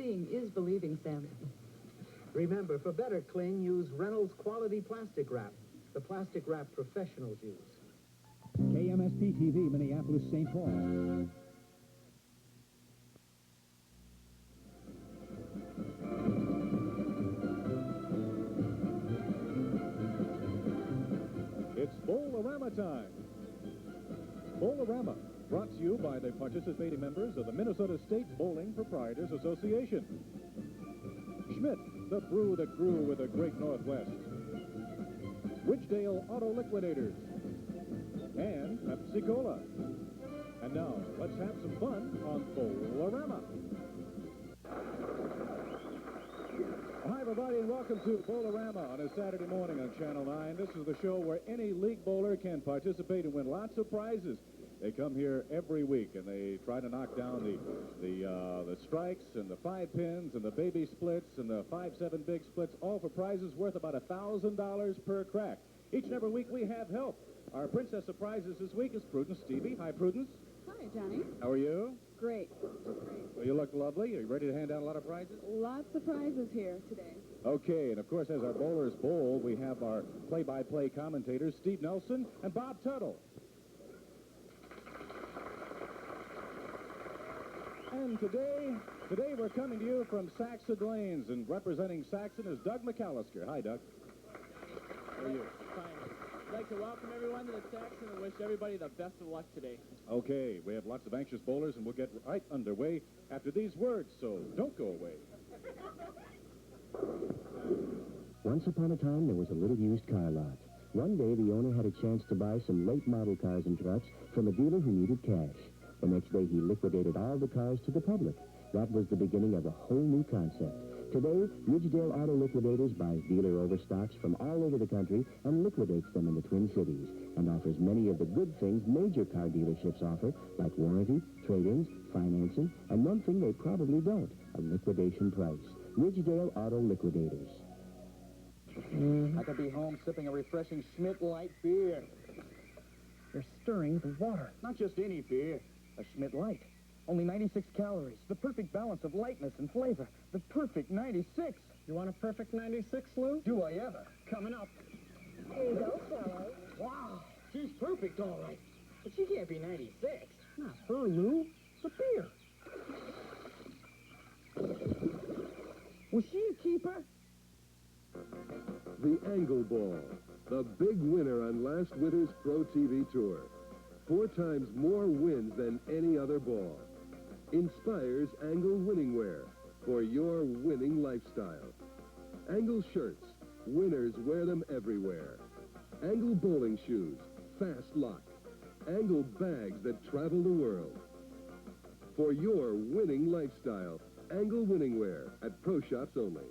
Seeing is believing, Sam. Remember, for better cling, use Reynolds Quality Plastic Wrap, the plastic wrap professionals use. KMSP TV, Minneapolis, St. Paul. It's Bowlarama time. Bowlarama, brought to you by the participating members of the Minnesota State Bowling Proprietors Association. Schmidt, the brew that grew with the Great Northwest. Ridgedale Auto Liquidators. And Pepsi-Cola. And now, let's have some fun on Bowlarama. Hi, everybody, and welcome to Bowlarama on a Saturday morning on Channel 9. This is the show where any league bowler can participate and win lots of prizes. They come here every week, and they try to knock down the strikes and the 5 pins and the baby splits and the 5-7 big splits, all for prizes worth about $1,000 per crack. Each and every week we have help. Our princess of prizes this week is Prudence Stevie. Hi, Prudence. Hi, Johnny. How are you? Great. Just great. Well, you look lovely. Are you ready to hand out a lot of prizes? Lots of prizes here today. Okay, and of course, as our bowlers bowl, we have our play-by-play commentators, Steve Nelson and Bob Tuttle. And today we're coming to you from Saxon Lanes, and representing Saxon is Doug McAllister. Hi, Doug. How are you? Fine. I'd like to welcome everyone to the Saxon and wish everybody the best of luck today. Okay, we have lots of anxious bowlers, and we'll get right underway after these words, so don't go away. Once upon a time, there was a little used car lot. One day, the owner had a chance to buy some late model cars and trucks from a dealer who needed cash. The next day, he liquidated all the cars to the public. That was the beginning of a whole new concept. Today, Ridgedale Auto Liquidators buys dealer overstocks from all over the country and liquidates them in the Twin Cities, and offers many of the good things major car dealerships offer, like warranty, trade-ins, financing, and one thing they probably don't, a liquidation price. Ridgedale Auto Liquidators. I could be home sipping a refreshing Schmidt Light beer. You're stirring the water. Not just any beer. A Schmidt Light. Only 96 calories. The perfect balance of lightness and flavor. The perfect 96. You want a perfect 96, Lou? Do I ever? Coming up. Here you go, fellow. Wow. She's perfect, all right. But she can't be 96. Not her, Lou. The beer. Was she a keeper? The Angle Ball, the big winner on last winter's Pro TV Tour. 4 times more wins than any other ball. Inspires Angle winning wear for your winning lifestyle. Angle shirts, winners wear them everywhere. Angle bowling shoes, fast lock. Angle bags that travel the world. For your winning lifestyle, Angle winning wear at Pro Shops only.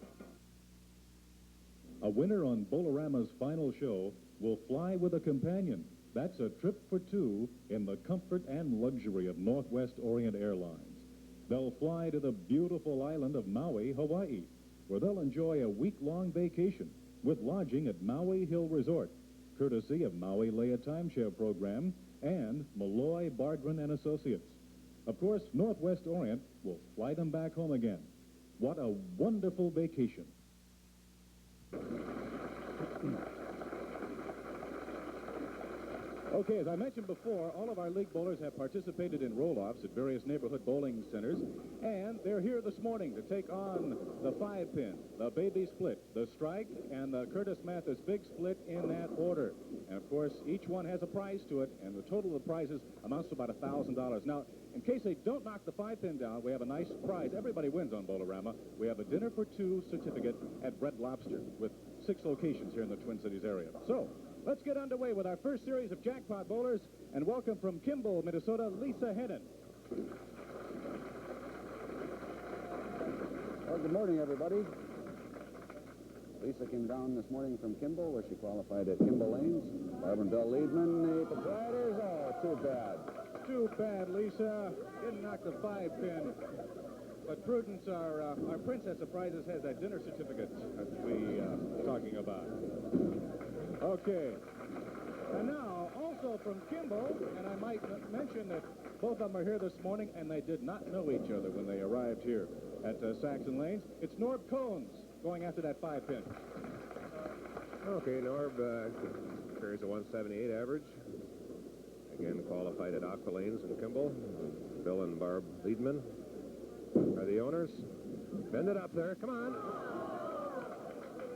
A winner on Bowlarama's final show will fly with a companion. That's a trip for 2 in the comfort and luxury of Northwest Orient Airlines. They'll fly to the beautiful island of Maui, Hawaii, where they'll enjoy a week-long vacation with lodging at Maui Hill Resort, courtesy of Maui Leia Timeshare Program and Malloy, Bardron and Associates. Of course, Northwest Orient will fly them back home again. What a wonderful vacation. Okay, as I mentioned before, all of our league bowlers have participated in roll-offs at various neighborhood bowling centers, and they're here this morning to take on the 5-pin, the baby split, the strike, and the Curtis Mathis big split in that order. And, of course, each one has a prize to it, and the total of the prizes amounts to about $1,000. Now, in case they don't knock the 5-pin down, we have a nice prize. Everybody wins on Bowlarama. We have a dinner for 2 certificate at Red Lobster with 6 locations here in the Twin Cities area. So, let's get underway with our first series of jackpot bowlers, and welcome from Kimball, Minnesota, Lisa Hennon. Well, good morning, everybody. Lisa came down this morning from Kimball, where she qualified at Kimball Lanes. Barbara and Bill Liedman, the proprietors. Oh, too bad. Too bad, Lisa. Didn't knock the 5-pin. But Prudence, our princess of prizes, has that dinner certificate that we talking about. Okay. And now, also from Kimball, and I might mention that Both of them are here this morning, and they did not know each other when they arrived here at Saxon Lanes. It's Norb Cones going after that 5-pin. Okay, Norb carries a 178 average. Again, qualified at Aqua Lanes in Kimball. Bill and Barb Liedman are the owners. Bend it up there. Come on.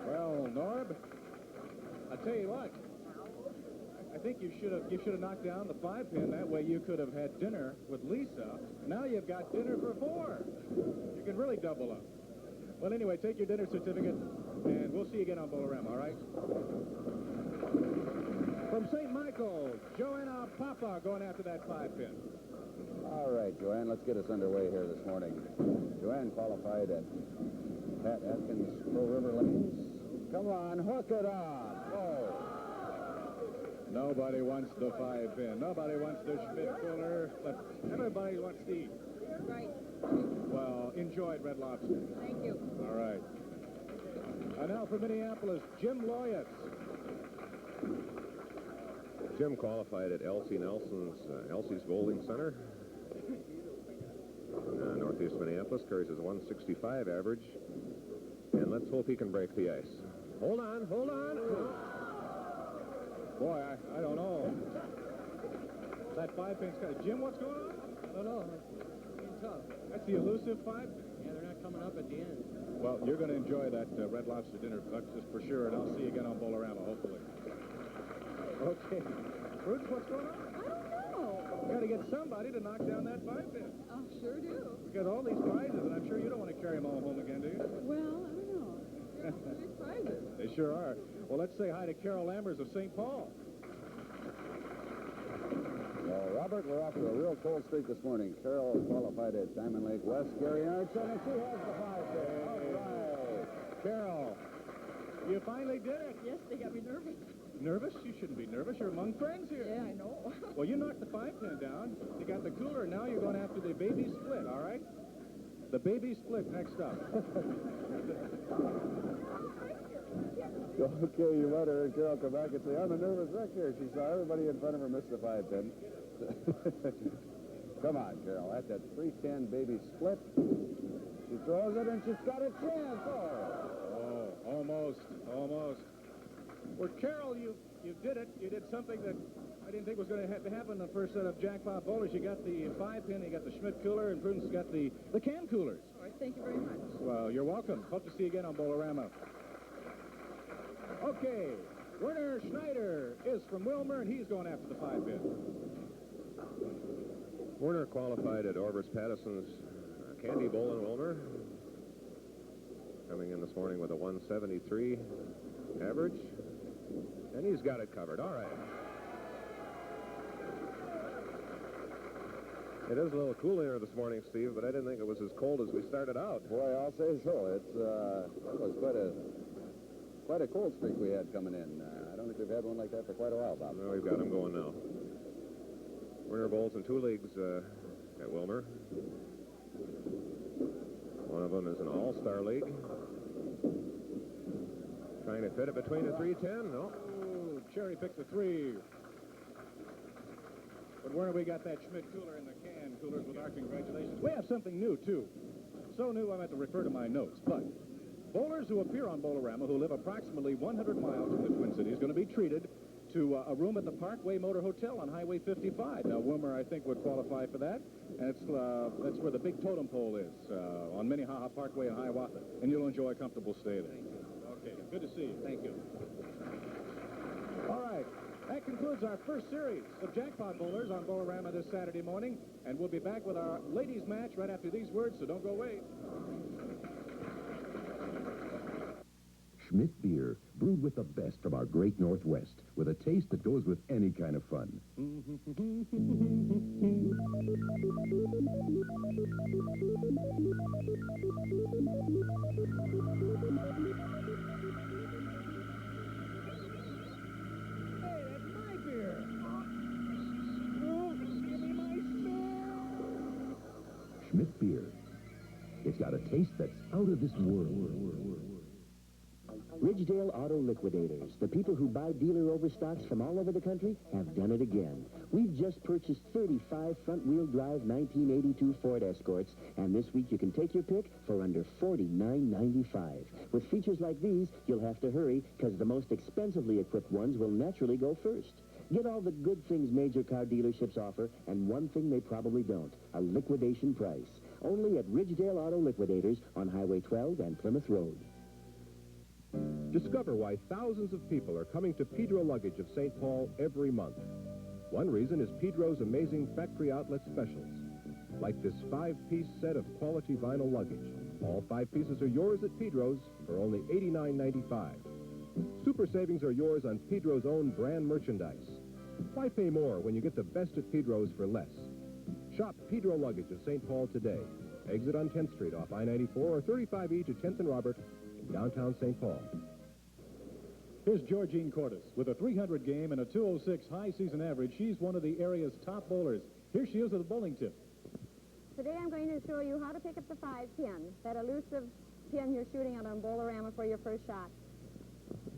Well, Norb, I tell you what. I think you should have knocked down the 5-pin. That way you could have had dinner with Lisa. Now you've got dinner for 4. You can really double up. Well, anyway, take your dinner certificate, and we'll see you again on Bowlarama, all right? From St. Michael, Joanna Papa going after that 5-pin. All right, Joanne, let's get us underway here this morning. Joanne qualified at Pat Atkins Pearl River Lanes. Come on, hook it up. Oh. Nobody wants the 5-pin. Nobody wants the Schmidt-Fuller, but everybody wants the... Right. Well, enjoyed Red Lobster. Thank you. All right. And now for Minneapolis, Jim Loyitz. Jim qualified at Elsie Nelson's Elsie's Bowling Center. Northeast Minneapolis, carries his 165 average. And let's hope he can break the ice. Hold on, hold on. Boy, I don't know. That 5-pin's got... Jim, what's going on? I don't know. It's tough. That's the elusive 5-pin. Yeah, they're not coming up at the end. Well, you're going to enjoy that Red Lobster dinner, Buck, just for sure, and I'll see you again on Bowlarama, hopefully. Okay. Bruce, what's going on? I don't know. You got to get somebody to knock down that 5-pin. Oh, sure do. We got all these prizes, and I'm sure you don't want to carry them all home again, do you? Well, I don't know. They're nice prizes. They sure are. Well, let's say hi to Carol Lambers of St. Paul. Well, Robert, we're off to a real cold streak this morning. Carol qualified at Diamond Lake West. Gary Arnson, and she has the 5-pin. All right. Carol, you finally did it. Yes, they got me nervous. Nervous? You shouldn't be nervous. You're among friends here. Yeah, I know. Well, you knocked the 5-pin down. You got the cooler. Now you're going after the baby split, all right? The baby split next up. Okay, you let her and Carol come back and say, I'm a nervous wreck here. She saw everybody in front of her miss the 5-pin. Come on, Carol. That's that 310 baby split. She throws it, and she's got a chance. Oh, almost. Well, Carol, you did it. You did something that I didn't think was going to happen in the first set of jackpot bowlers. You got the 5-pin, you got the Schmidt cooler, and Prudence got the can coolers. All right, thank you very much. Well, you're welcome. Hope to see you again on Bowlarama. Okay, Werner Schneider is from Wilmer, and he's going after the 5-pin. Werner qualified at Orbis Patterson's Candy Bowl in Wilmer. Coming in this morning with a 173 average. And he's got it covered. All right. It is a little cool here this morning, Steve, but I didn't think it was as cold as we started out. Boy, I'll say so. It was quite a cold streak we had coming in. I don't think we've had one like that for quite a while, Bob. No, we've got him going now. Werner bowls in 2 leagues at Wilmer. One of them is an all-star league. Trying to fit it between the 310. No. Oh, Cherry picked the 3. But Werner, we got that Schmidt cooler and the can coolers with our congratulations. We have something new, too. So new, I meant to refer to my notes. But bowlers who appear on Bowlarama who live approximately 100 miles from the Twin Cities going to be treated to a room at the Parkway Motor Hotel on Highway 55. Now, Wilmer, I think, would qualify for that. And that's where the big totem pole is, on Minnehaha Parkway in Hiawatha. And you'll enjoy a comfortable stay there. Okay, good to see you. Thank you. All right. That concludes our first series of Jackpot Bowlers on Bowlarama this Saturday morning. And we'll be back with our ladies' match right after these words, so don't go away. Schmidt beer, brewed with the best from our great Northwest, with a taste that goes with any kind of fun. Hey, that's my beer. Oh, give me my beer. Schmidt beer. It's got a taste that's out of this world. Ridgedale Auto Liquidators, the people who buy dealer overstocks from all over the country, have done it again. We've just purchased 35 front-wheel drive 1982 Ford Escorts, and this week you can take your pick for under $49.95. With features like these, you'll have to hurry, because the most expensively equipped ones will naturally go first. Get all the good things major car dealerships offer, and one thing they probably don't, a liquidation price. Only at Ridgedale Auto Liquidators on Highway 12 and Plymouth Road. Discover why thousands of people are coming to Pedro Luggage of St. Paul every month. One reason is Pedro's amazing factory outlet specials, like this 5-piece set of quality vinyl luggage. All 5 pieces are yours at Pedro's for only $89.95. Super savings are yours on Pedro's own brand merchandise. Why pay more when you get the best at Pedro's for less? Shop Pedro Luggage of St. Paul today. Exit on 10th Street off I-94 or 35E to 10th and Robert in downtown St. Paul. Here's Georgine Cordes. With a 300 game and a 206 high season average, she's one of the area's top bowlers. Here she is with a bowling tip. Today I'm going to show you how to pick up the 5-pin, that elusive pin you're shooting at on Bowlarama for your first shot.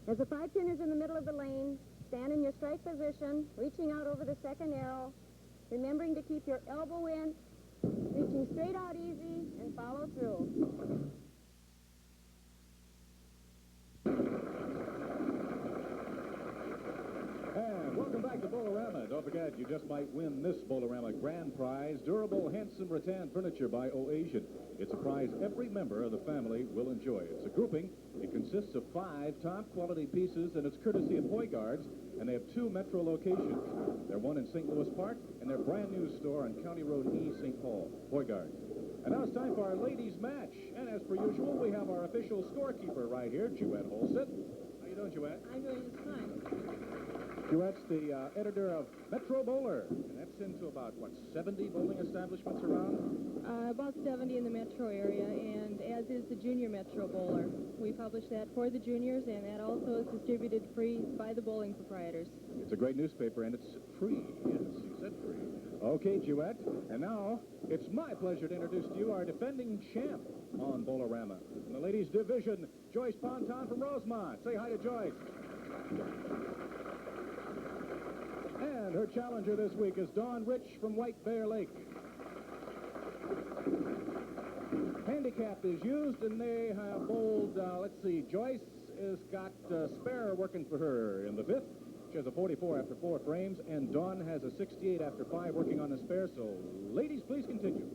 As the 5-pin is in the middle of the lane, stand in your strike position, reaching out over the second arrow, remembering to keep your elbow in, reaching straight out easy, and follow through. And welcome back to Bowlarama. Don't forget, you just might win this Bowlarama grand prize, durable, handsome rattan furniture by Oasian. It's a prize every member of the family will enjoy. It's a grouping. It consists of 5 top-quality pieces, and it's courtesy of Hoygaard's, and they have 2 metro locations. They're one in St. Louis Park, and their brand-new store on County Road E, St. Paul, Hoygaard's. And now it's time for our ladies' match. And as per usual, we have our official scorekeeper right here, Jewett Holset. How you doing, Jewett? I'm doing just fine. Jewett's the editor of Metro Bowler, and that's into about, what, 70 bowling establishments around? About 70 in the metro area, and as is the Junior Metro Bowler. We publish that for the juniors, and that also is distributed free by the bowling proprietors. It's a great newspaper, and it's free. Yes, you said free. Okay, Jewett, and now it's my pleasure to introduce to you our defending champ on Bowlarama. In the ladies' division, Joyce Ponton from Rosemont. Say hi to Joyce. And her challenger this week is Dawn Rich from White Bear Lake. Handicap is used, and they have bowled, let's see, Joyce has got spare working for her in the 5th. She has a 44 after 4 frames, and Dawn has a 68 after 5 working on the spare. So, ladies, please continue.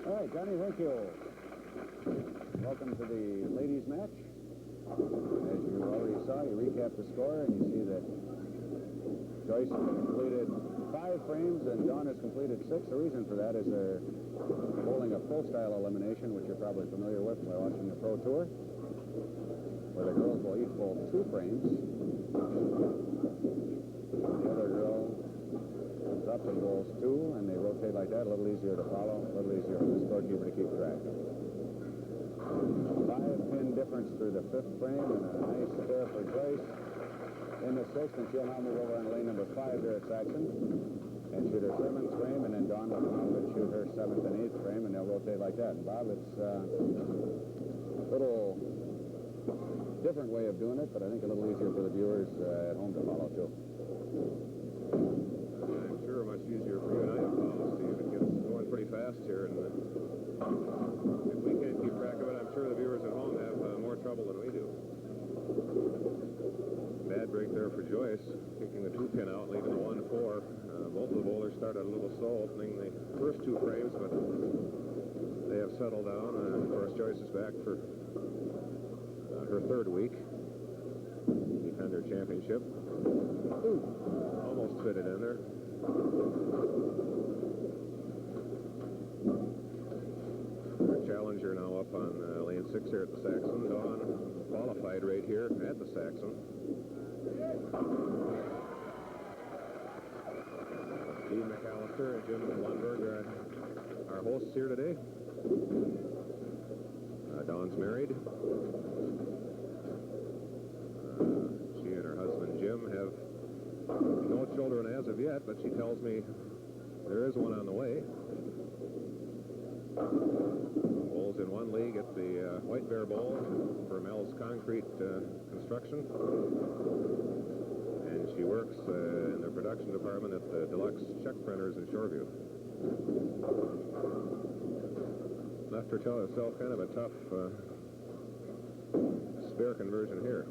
All right, Johnny, thank you. Welcome to the ladies' match. As you already saw, you recap the score, and you see that Joyce has completed 5 frames, and Dawn has completed 6. The reason for that is they're bowling a full-style elimination, which you're probably familiar with by watching the Pro Tour, where the girls will each bowl 2 frames. The other girl comes up and bowls 2, and they rotate like that. A little easier to follow, a little easier for the scorekeeper to keep track. 5-pin difference through the 5th frame, and a nice spare for Joyce in the 6th, and she'll now move over on lane number 5 here at Saxon and shoot her 7th frame, and then Dawn will come out and shoot her 7th and 8th frame, and they'll rotate like that. And Bob, it's a little different way of doing it, but I think a little easier for the viewers at home to follow, too. I'm sure much easier for you and I to follow, Steve. It gets going pretty fast here, and if we can't keep track of it, I'm sure the viewers at home have more trouble than we do. Bad break there for Joyce, kicking the 2-pin out, leaving the 1-4. Both of the bowlers started a little slow opening the first 2 frames, but they have settled down. Of course, Joyce is back for her 3rd week. Defend her championship. Ooh, almost fitted in there. Our challenger now up on lane 6 here at the Saxon. Dawn qualified right here at the Saxon. Steve McAllister and Jim Lundberg are our hosts here today. Dawn's married. She and her husband Jim have no children as of yet, but she tells me there is one on the way. Bowls in one league at the White Bear Bowl for Mel's Concrete Construction. And she works in the production department at the Deluxe Check Printers in Shoreview. Left herself kind of a tough spare conversion here.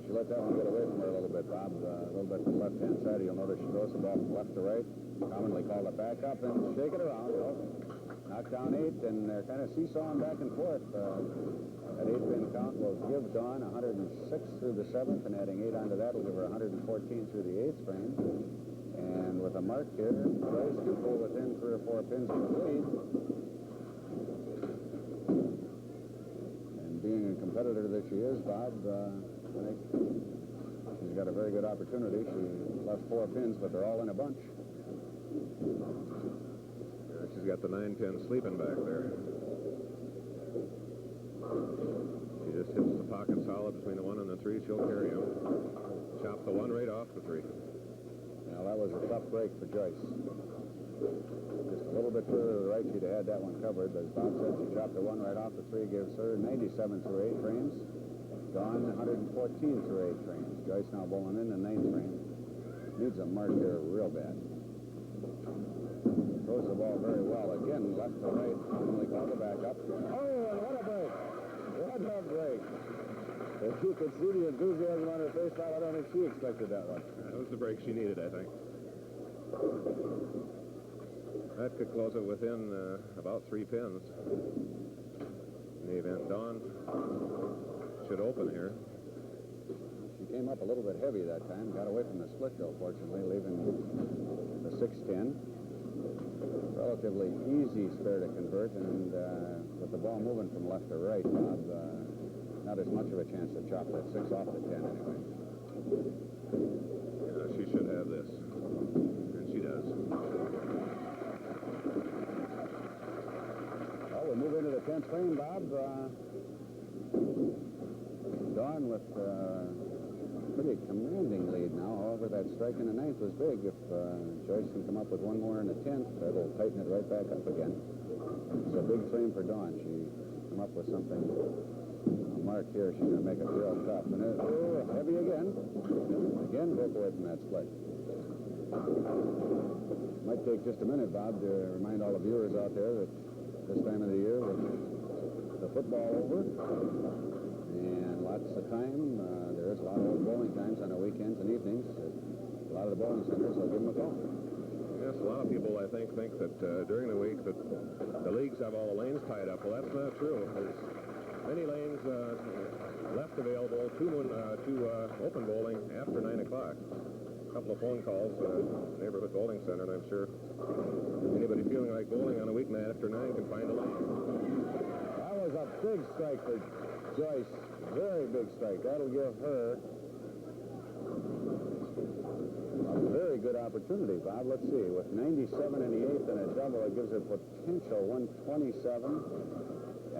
She let that one get away from her a little bit, Bob. A little bit to the left-hand side. You'll notice she throws it off left to right. Commonly called it back up and shake it around. Well, knock down 8, and they're kind of seesawing back and forth. That 8-pin count will give Dawn 106 through the 7th, and adding 8 onto that will give her 114 through the 8th frame. And with a mark here, Joyce can pull within 3 or 4 pins of the lead. And being a competitor that she is, Bob, I think she's got a very good opportunity. She left 4 pins, but they're all in a bunch. She's got the 9-pin sleeping back there. She just hits the pocket solid between the 1 and the 3. She'll carry him. Chop the 1 right off the 3. Now, that was a tough break for Joyce. Just a little bit further to the right, she'd have had that one covered. But as Bob said, she chopped the 1 right off the 3, gives her 97 through 8 frames. Dawn 114 through 8 frames. Joyce now bowling in the 9th frame. Needs a mark here real bad. Throws the ball very well. Again, left to right. Commonly called the back up. Oh, and what a break. What a break. If you could see the enthusiasm on her face, I don't think she expected that one. That was the break she needed, I think. That could close it within about 3 pins. In the event, Dawn should open here. She came up a little bit heavy that time. Got away from the split, though, fortunately, leaving the 6-10. Relatively easy spare to convert, and with the ball moving from left to right, Bob, not as much of a chance to chop that 6 off the 10 anyway. Yeah, she should have this, and she does. Well, we move into the 10th frame, Bob. Dawn with pretty commanding lead now. However, that strike in the 9th was big. If Joyce can come up with 1 more in the 10th, that'll tighten it right back up again. It's a big frame for Dawn. She come up with something, a mark here. She's going to make it real tough. And heavy again. Again, broke away from that split. Might take just a minute, Bob, to remind all the viewers out there that this time of the year with the football over and lots of time, there is a lot of old bowling times on the weekends and evenings. A lot of the bowling centers will give them a call. Yes, a lot of people, I think that during the week that the leagues have all the lanes tied up. Well, that's not true. There's many lanes left available to open bowling after 9 o'clock. A couple of phone calls, neighborhood bowling center, and I'm sure anybody feeling like bowling on a weeknight after 9 can find a lane. That was a big strike for Joyce. Very big strike. That'll give her a very good opportunity, Bob. Let's see. With 97 in the 8th and a double, it gives her potential 127.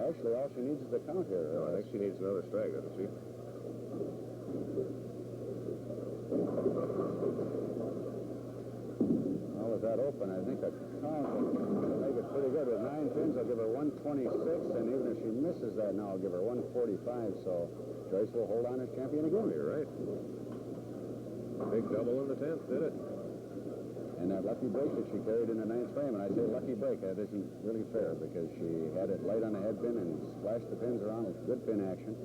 Actually, all she needs is the count here. No, I think she needs another strike, doesn't she? Well, with that open, I think a count will make it pretty good. With 9 pins, I'll give her 126, and even if she misses that now, I'll give her 145. So Joyce will hold on as champion again. You're right. Big double in the 10th, did it? And that lucky break that she carried in the 9th frame, and I say lucky break, that isn't really fair because she had it light on the head pin and splashed the pins around with good pin action.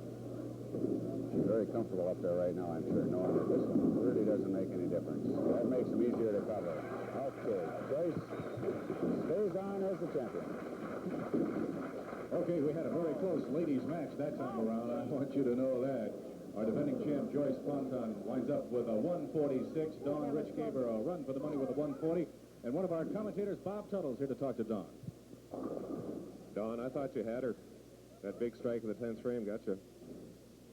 She's very comfortable up there right now, I'm sure, knowing that this one really doesn't make any difference. That makes them easier to cover. Okay, Joyce stays on as the champion. Okay, we had a very close ladies match that time around. I want you to know that. Our defending champ, Joyce Canton, winds up with a 146. Dawn Rich gave her a run for the money with a 140. And one of our commentators, Bob Tuttle's here to talk to Dawn. Dawn, I thought you had her. That big strike in the 10th frame got you.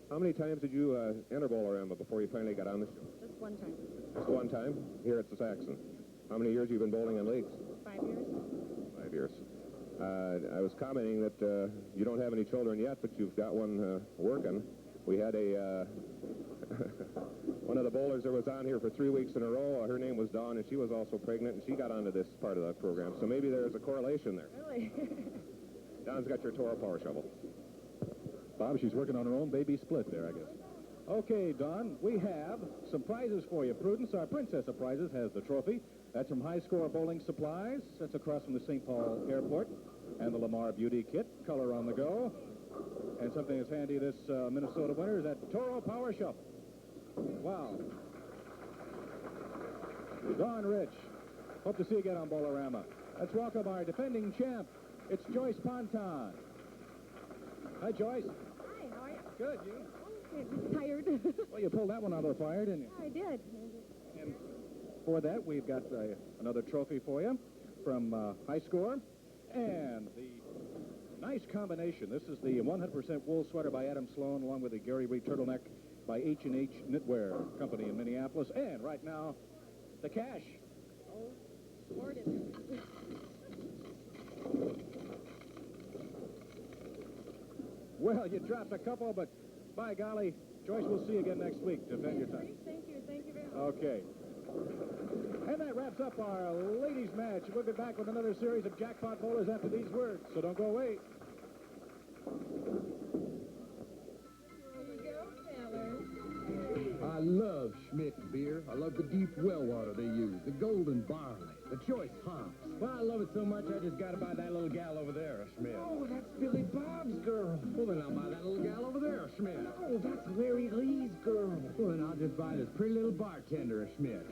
How many times did you enter Bowlarama before you finally got on the show? Just 1 time. Just 1 time? Here at the Saxon. How many years have you been bowling in leagues? 5 years. 5 years. I was commenting that you don't have any children yet, but you've got one working. We had a one of the bowlers that was on here for 3 weeks in a row. Her name was Dawn, and she was also pregnant, and she got onto this part of the program. So maybe there's a correlation there. Really? Don's got your Toro power shovel. Bob, she's working on her own baby split there, I guess. Okay, Don, we have some prizes for you. Prudence, our princess of prizes, has the trophy. That's from High Score Bowling Supplies. That's across from the St. Paul Airport. And the Lamar Beauty Kit, color on the go. And something that's handy this Minnesota winter is that Toro Power Shovel. Wow. Don Rich, hope to see you again on Bowlarama. Let's welcome our defending champ. It's Joyce Ponton. Hi, Joyce. Hi, how are you? Good, you? I'm tired. Well, you pulled that one out of the fire, didn't you? I did. And for that, we've got another trophy for you from High Score. And the nice combination. This is the 100% wool sweater by Adam Sloan, along with the Gary Reed turtleneck by H&H Knitwear Company in Minneapolis. And right now, the cash. Oh, Lord, it is. Well, you dropped a couple, but by golly, Joyce, we'll see you again next week. Defend your time. Thank you very much. Okay. And that wraps up our ladies' match. We'll be back with another series of jackpot bowlers after these words, so don't go away. I love Schmidt's beer. I love the deep well water they use, the golden barley, the choice hops. Well, I love it so much, I just got to buy that little gal over there, Schmidt. Oh, that's Billy Bob's girl. Well, then I'll buy that little gal over there, Schmidt. Oh, that's Larry Lee's girl. Well, then I'll just buy this pretty little bartender, Schmidt.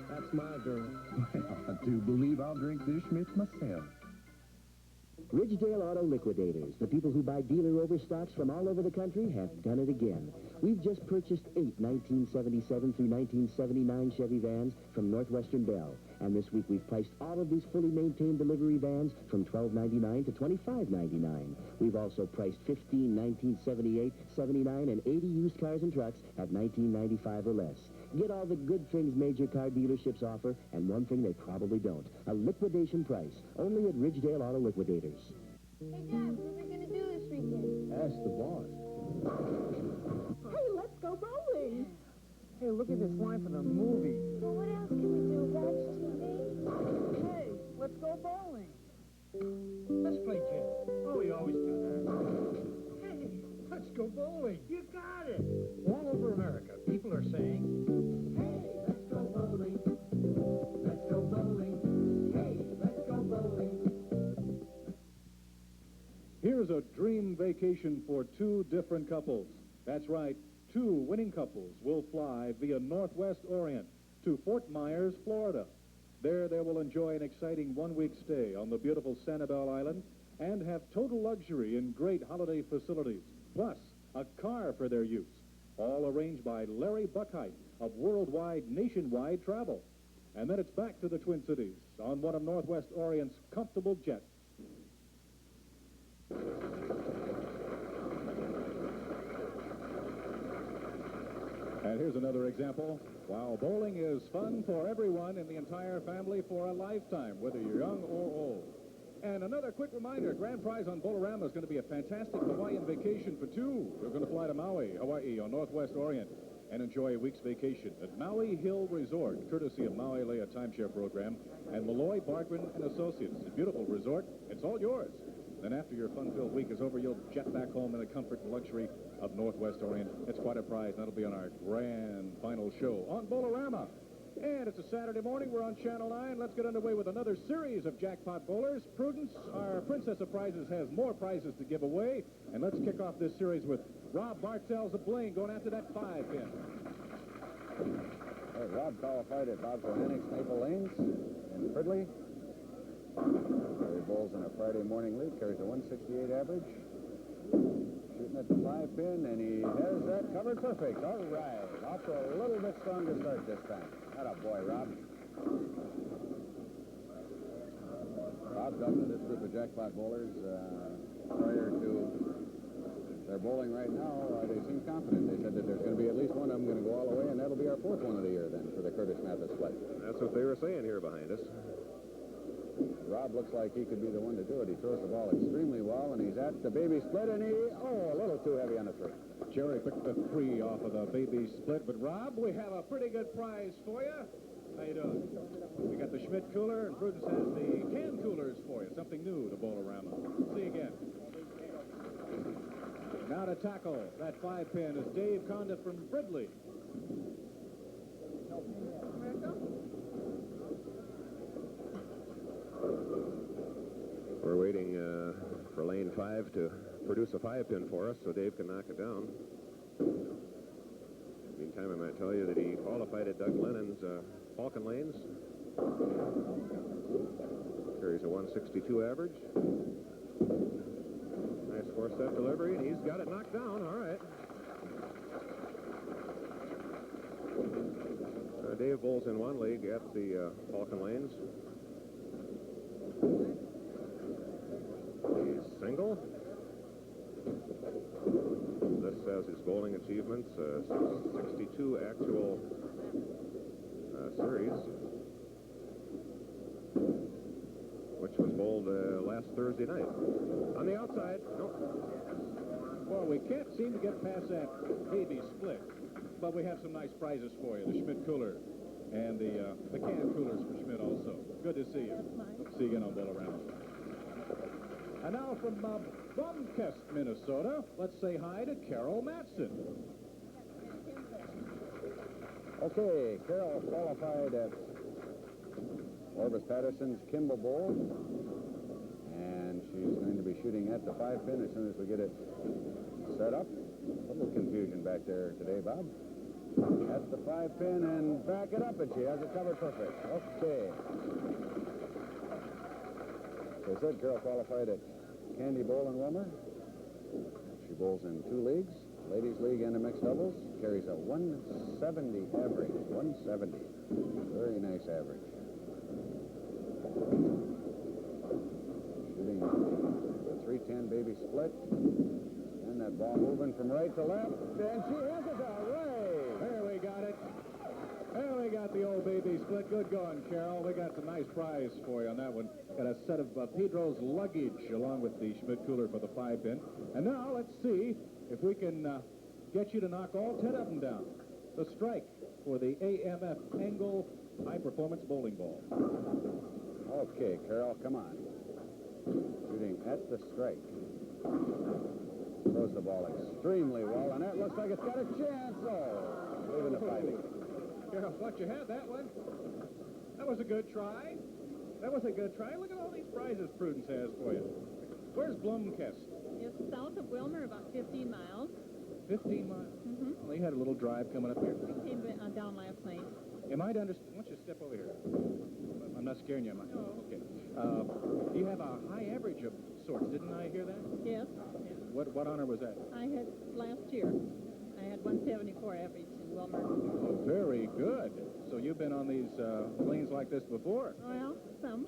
That's my girl. Well, I do believe I'll drink this Schmidt's myself. Ridgedale Auto Liquidators, the people who buy dealer overstocks from all over the country, have done it again. We've just purchased 8 1977 through 1979 Chevy vans from Northwestern Bell. And this week we've priced all of these fully maintained delivery vans from $12.99 to $25.99. We've also priced 15 1978, 79, and 80 used cars and trucks at $19.95 or less. Get all the good things major car dealerships offer, and one thing they probably don't: a liquidation price, only at Ridgedale Auto Liquidators. Hey, Dad, what are we going to do this weekend? Ask the boss. Hey, let's go bowling. Hey, look at this line for the movie. Well, what else can we do? Watch TV? Hey, let's go bowling. Let's play chess. Oh, we always do that. Hey, let's go bowling. You got it. All over America, people are saying, hey, let's go bowling. Let's go bowling. Hey, let's go bowling. Here's a dream vacation for two different couples. That's right, two winning couples will fly via Northwest Orient to Fort Myers, Florida. There they will enjoy an exciting one-week stay on the beautiful Sanibel Island and have total luxury in great holiday facilities, plus a car for their use, all arranged by Larry Buckheit of Worldwide Nationwide Travel. And then it's back to the Twin Cities on one of Northwest Orient's comfortable jets. And here's another example. While bowling is fun for everyone in the entire family for a lifetime, whether you're young or old. And another quick reminder, grand prize on Bowlarama is going to be a fantastic Hawaiian vacation for two. We're going to fly to Maui, Hawaii on Northwest Orient and enjoy a week's vacation at Maui Hill Resort, courtesy of Maui Lea Timeshare Program and Malloy, Bargren and Associates. It's a beautiful resort. It's all yours. Then after your fun-filled week is over, you'll jet back home in the comfort and luxury of Northwest Orient. It's quite a prize, and that'll be on our grand final show on Bowlarama. And it's a Saturday morning. We're on Channel 9. Let's get underway with another series of jackpot bowlers. Prudence, our princess of prizes, has more prizes to give away. And let's kick off this series with Rob Bartels of Blaine going after that 5-pin. Hey, Rob qualified at Bob's Annex, Maple Lanes in Fridley. He bowls in a Friday morning league, carries a 168 average. Shooting at the 5-pin, and he has that covered perfect. All right. Off to a little bit stronger start this time. Atta boy, Rob. Rob talking to this group of jackpot bowlers prior to their bowling right now. They seem confident. They said that there's going to be at least one of them going to go all the way, and that'll be our 4th one of the year then for the Curtis Mathis split. That's what they were saying here behind us. Rob looks like he could be the one to do it. He throws the ball extremely well, and he's at the baby split, and a little too heavy on the 3. Jerry picked the 3 off of the baby split, but Rob, we have a pretty good prize for you. How you doing? We got the Schmidt cooler, and Prudence has the can coolers for you. Something new to Bowlarama. See you again. Now to tackle that 5-pin is Dave Conda from Bridley. We're waiting for lane 5 to produce a 5-pin for us so Dave can knock it down. Meantime, I might tell you that he qualified at Doug Lennon's Falcon Lanes. Carries a 162 average. Nice 4-step delivery, and he's got it knocked down. All right. Dave bowls in one league at the Falcon Lanes. He's single. This says his bowling achievements, 62 actual series, which was bowled last Thursday night. On the outside, nope. Well, we can't seem to get past that baby split, but we have some nice prizes for you. The Schmidt cooler and the can coolers for Schmidt also. Good to see you. See you again on Bowlarama. And now from Blomkest, Minnesota, let's say hi to Carol Matson. Okay, Carol qualified at Orvis Patterson's Kimball Bowl, and she's going to be shooting at the 5-pin as soon as we get it set up. A little confusion back there today, Bob. At the 5-pin and back it up, and she has it covered perfect. Okay. As I said, Carol qualified at Candy Bowl in Wilmer. She bowls in 2 leagues, Ladies League and a mixed doubles. Carries a 170 average. 170. Very nice average. Shooting the 310 baby split. And that ball moving from right to left. And she has it all right. There we got it. There we got the old baby split. Good going, Carol. We got some nice prize for you on that one. Got a set of Pedro's luggage along with the Schmidt cooler for the 5-pin. And now let's see if we can get you to knock all 10 of them down. The strike for the AMF Angle High Performance Bowling Ball. Okay, Carol, come on. Shooting at the strike. Throws the ball extremely well, and that looks like it's got a chance. Oh, leaving the fighting. Carol, thought you had that one. That was a good try. That was a good try. Look at all these prizes Prudence has for you. Where's Blomkest? It's south of Wilmer, about 15 miles. 15 miles. Mm-hmm. Well, you had a little drive coming up here. We came down last night. Am I to understand? Why don't you step over here? I'm not scaring you, am I? No. Okay. You have a high average of sorts. Didn't I hear that? Yes. What honor was that? I had last year. I had 174 average in Wilmer. Oh, very good. So you've been on these lanes like this before? Well, some.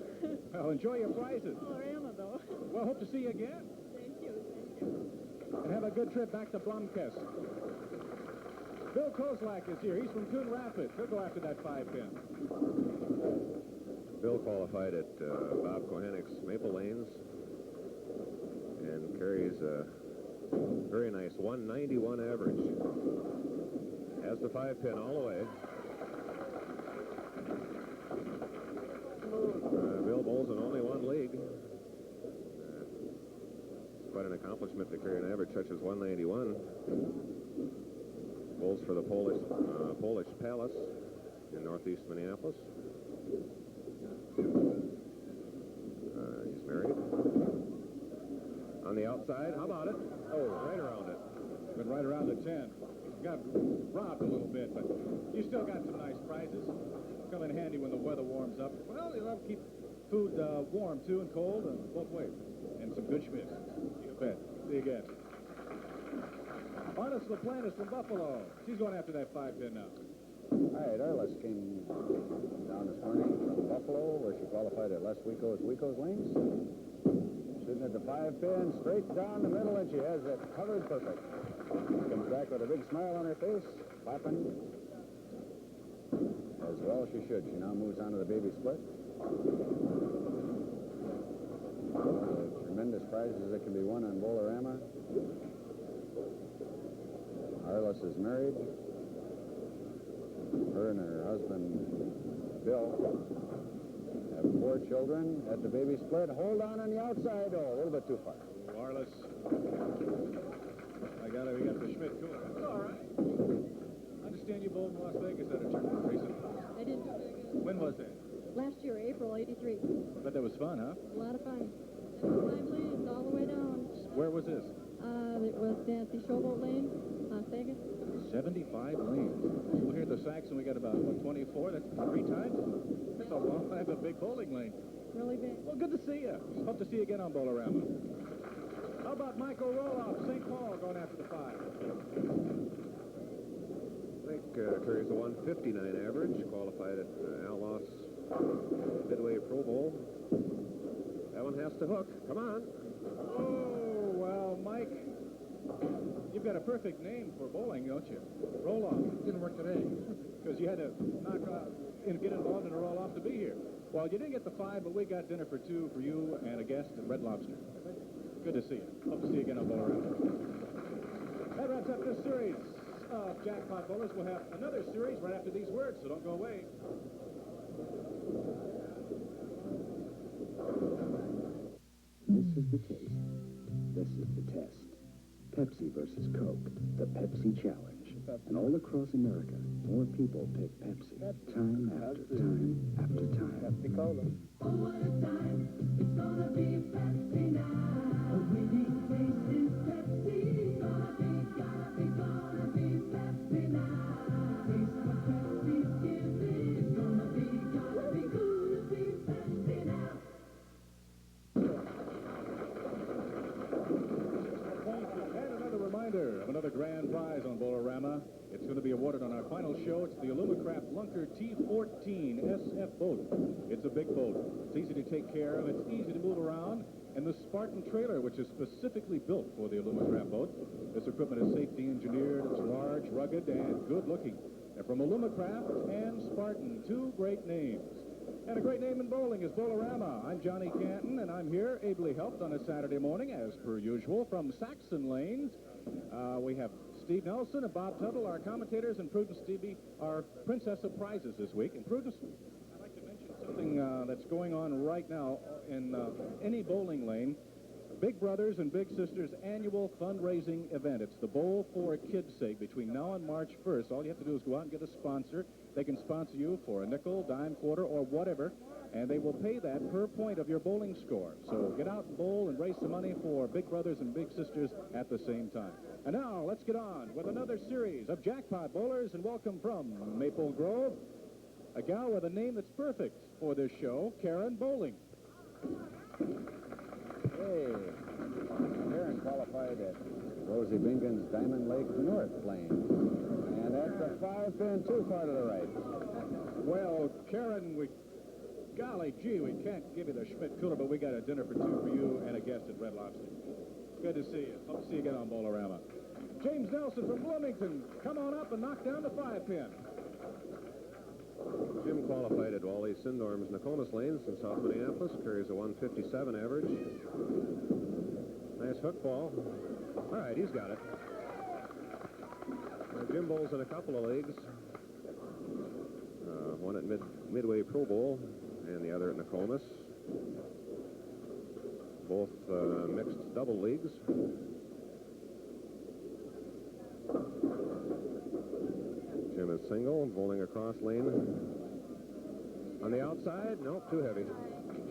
Well, enjoy your prizes. Bowlarama, though. Well, hope to see you again. Thank you. Thank you. And have a good trip back to Blomkest. Bill Kozlak is here. He's from Coon Rapids. He'll go after that 5-pin. Bill qualified at Bob Kohenig's Maple Lanes and carries a very nice 191 average. Has the 5-pin all the way. Bill bowls in only 1 league. It's quite an accomplishment to carry an average such as 191. Bowls for the Polish Palace in northeast Minneapolis. He's married. On the outside, how about it? Oh, right around it. But right around the 10. Got robbed a little bit, but you still got some nice prizes. Come in handy when the weather warms up. Well, you'll have to keep food warm, too, and cold, and both ways. And some good schmitz. You bet. See you again. Arnis LaPlantis from Buffalo. She's going after that 5-pin now. All right, Arliss came down this morning from Buffalo, where she qualified at Les Wico's Lanes. Shooting at the 5-pin, straight down the middle, and she has it covered perfect. Comes back with a big smile on her face, clapping. As well she should. She now moves on to the baby split. Tremendous prizes that can be won on Bowlarama. Arliss is married. Her and her husband, Bill, 4 children at the baby split. Hold on the outside. Oh, a little bit too far. Wireless. We got the Schmidt cooler. That's all right. I understand you bowled in Las Vegas at a tournament recently. I didn't do very good. When was that? Last year, April '83. Bet that was fun, huh? A lot of fun. 75 lanes all the way down. Where was this? It was at the Showboat Lane, Las Vegas. 75 lanes. Well, here at the Saxon, we got about, 24? That's 3 times? That's a long, that's a big bowling lane. Really big. Well, good to see you. Hope to see you again on Bowlarama. How about Michael Roloff, St. Paul, going after the 5? I think carries a 159 average, qualified at Al Loss Midway Pro Bowl. That one has to hook. Come on. Oh, well, Mike, you've got a perfect name for bowling, don't you? Roloff. Didn't work today. Because you had to knock out and get involved in a roll-off to be here. Well, you didn't get the 5, but we got dinner for 2 for you and a guest at Red Lobster. Good to see you. Hope to see you again on Bowlarama. That wraps up this series of Jackpot Bowlers. We'll have another series right after these words, so don't go away. This is the taste. This is the test. Pepsi versus Coke, the Pepsi Challenge. And all across America, more people pick Pepsi. Time after time after time. Pepsi Cola. Oh, what a time. It's gonna be Pepsi now. A winning taste is Pepsi. Gonna be Pepsi now. Taste what Pepsi's giving. It's gonna be good to be Pepsi now. And another reminder of another grand prize on Bowlarama. It's going to be awarded on our final show. It's the Alumacraft Lunker T14 SF boat. It's a big boat. It's easy to take care of. It's easy to move around. And the Spartan trailer, which is specifically built for the Alumacraft boat. This equipment is safety engineered. It's large, rugged, and good looking. And from Alumacraft and Spartan, 2 great names. And a great name in bowling is Bowlarama. I'm Johnny Canton, and I'm here, ably helped on a Saturday morning, as per usual, from Saxon Lanes. We have Steve Nelson and Bob Tuttle, our commentators, and Prudence Stevie, our Princess of Prizes this week. And Prudence, I'd like to mention something that's going on right now in any bowling lane. Big Brothers and Big Sisters annual fundraising event. It's the Bowl for Kids' Sake between now and March 1st. All you have to do is go out and get a sponsor. They can sponsor you for a nickel, dime, quarter, or whatever, and they will pay that per point of your bowling score. So get out and bowl and raise some money for Big Brothers and Big Sisters at the same time. And now let's get on with another series of Jackpot Bowlers, and welcome from Maple Grove, a gal with a name that's perfect for this show, Karen Bowling. Hey, Karen qualified at Rosie Bingen's Diamond Lake North Lane. And that's a 5-pin, too far to the right. Well, Karen, golly gee, we can't give you the Schmidt cooler, but we got a dinner for 2 for you and a guest at Red Lobster. Good to see you. Hope to see you again on Bowlarama. James Nelson from Bloomington, come on up and knock down the 5-pin. Jim qualified at Wally Sindorm's Nokomis Lanes in South Minneapolis. Carries a 157 average. Nice hook ball. All right, he's got it. Jim bowls in a couple of leagues. One at Midway Pro Bowl and the other at Nokomis. Both mixed double leagues. Jim is single, bowling across lane. On the outside, nope, too heavy.